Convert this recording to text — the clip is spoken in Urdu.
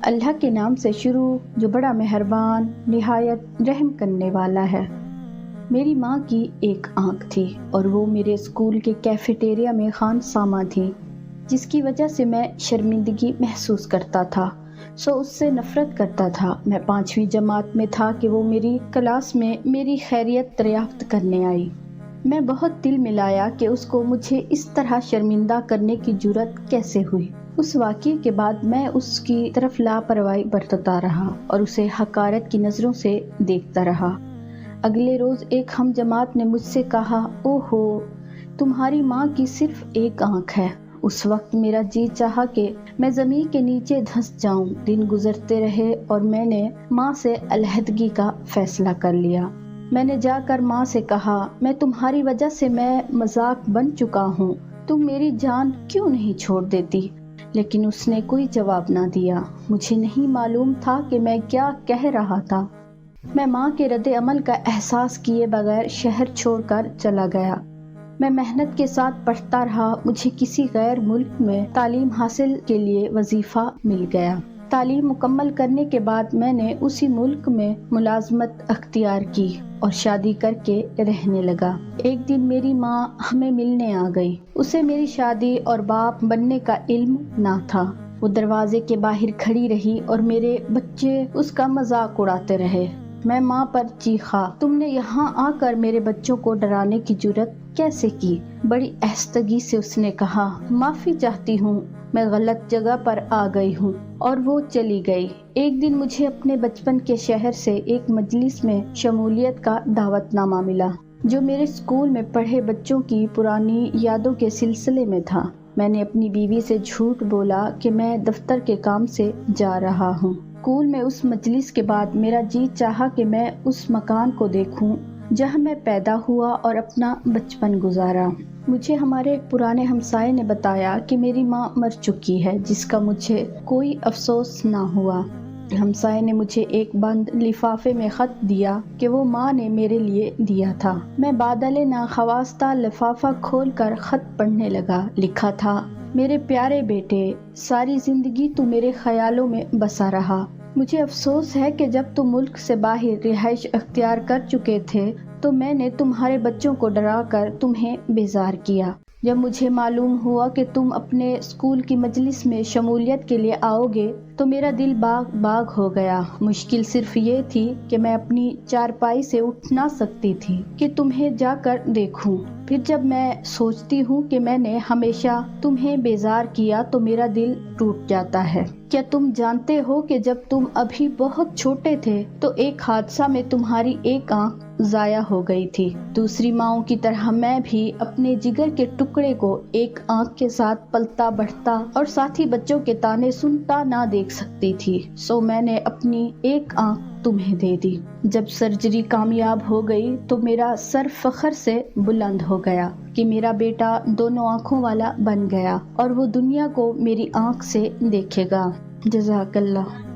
اللہ کے نام سے شروع جو بڑا مہربان نہایت رحم کرنے والا ہے۔ میری ماں کی ایک آنکھ تھی اور وہ میرے اسکول کے کیفیٹیریا میں خانساماں تھی، جس کی وجہ سے میں شرمندگی محسوس کرتا تھا، اس سے نفرت کرتا تھا۔ میں 5ویں جماعت میں تھا کہ وہ میری کلاس میں میری خیریت دریافت کرنے آئی۔ میں بہت دل ملایا کہ اس کو مجھے اس طرح شرمندہ کرنے کی جرأت کیسے ہوئی۔ اس واقعے کے بعد میں اس کی طرف لاپرواہی برتتا رہا اور اسے حقارت کی نظروں سے دیکھتا رہا۔ اگلے روز ایک ہم جماعت نے مجھ سے کہا، اوہو، تمہاری ماں کی صرف ایک آنکھ ہے۔ اس وقت میرا جی چاہا کہ میں زمین کے نیچے دھنس جاؤں۔ دن گزرتے رہے اور میں نے ماں سے علیحدگی کا فیصلہ کر لیا۔ میں نے جا کر ماں سے کہا، میں تمہاری وجہ سے میں مذاق بن چکا ہوں، تم میری جان کیوں نہیں چھوڑ دیتی؟ لیکن اس نے کوئی جواب نہ دیا۔ مجھے نہیں معلوم تھا کہ میں کیا کہہ رہا تھا۔ میں ماں کے رد عمل کا احساس کیے بغیر شہر چھوڑ کر چلا گیا۔ میں محنت کے ساتھ پڑھتا رہا۔ مجھے کسی غیر ملک میں تعلیم حاصل کے لیے وظیفہ مل گیا۔ تعلیم مکمل کرنے کے بعد میں نے اسی ملک میں ملازمت اختیار کی اور شادی کر کے رہنے لگا۔ ایک دن میری ماں ہمیں ملنے آ گئی۔ اسے میری شادی اور باپ بننے کا علم نہ تھا۔ وہ دروازے کے باہر کھڑی رہی اور میرے بچے اس کا مذاق اڑاتے رہے۔ میں ماں پر چیخا، تم نے یہاں آ کر میرے بچوں کو ڈرانے کی جرأت کیسے کی؟ بڑی آہستگی سے اس نے کہا، معافی چاہتی ہوں، میں غلط جگہ پر آ گئی ہوں، اور وہ چلی گئی۔ ایک دن مجھے اپنے بچپن کے شہر سے ایک مجلس میں شمولیت کا دعوت نامہ ملا، جو میرے اسکول میں پڑھے بچوں کی پرانی یادوں کے سلسلے میں تھا۔ میں نے اپنی بیوی سے جھوٹ بولا کہ میں دفتر کے کام سے جا رہا ہوں۔ اسکول میں اس مجلس کے بعد میرا جی چاہا کہ میں اس مکان کو دیکھوں جہاں میں پیدا ہوا اور اپنا بچپن گزارا۔ مجھے ہمارے ایک پرانے ہمسائے نے بتایا کہ میری ماں مر چکی ہے، جس کا مجھے کوئی افسوس نہ ہوا۔ ہمسائے نے مجھے ایک بند لفافے میں خط دیا کہ وہ ماں نے میرے لیے دیا تھا۔ میں بادل ناخواستہ لفافہ کھول کر خط پڑھنے لگا۔ لکھا تھا، میرے پیارے بیٹے، ساری زندگی تو میرے خیالوں میں بسا رہا۔ مجھے افسوس ہے کہ جب تم ملک سے باہر رہائش اختیار کر چکے تھے تو میں نے تمہارے بچوں کو ڈرا کر تمہیں بیزار کیا۔ جب مجھے معلوم ہوا کہ تم اپنے اسکول کی مجلس میں شمولیت کے لیے آؤ گے تو میرا دل باغ باغ ہو گیا۔ مشکل صرف یہ تھی کہ میں اپنی چارپائی سے اٹھ نہ سکتی تھی کہ تمہیں جا کر دیکھوں۔ پھر جب میں سوچتی ہوں کہ میں نے ہمیشہ تمہیں بیزار کیا تو میرا دل ٹوٹ جاتا ہے۔ کیا تم جانتے ہو کہ جب تم ابھی بہت چھوٹے تھے تو ایک حادثہ میں تمہاری ایک آنکھ ضائع ہو گئی تھی؟ دوسری ماؤں کی طرح میں بھی اپنے جگر کے ٹکڑے کو ایک آنکھ کے ساتھ پلتا بڑھتا اور ساتھی بچوں کے تانے سنتا نہ دیکھ سکتی تھی، میں نے اپنی ایک آنکھ تمہیں دے دی۔ جب سرجری کامیاب ہو گئی تو میرا سر فخر سے بلند ہو گیا کہ میرا بیٹا دونوں آنکھوں والا بن گیا اور وہ دنیا کو میری آنکھ سے دیکھے گا۔ جزاک اللہ۔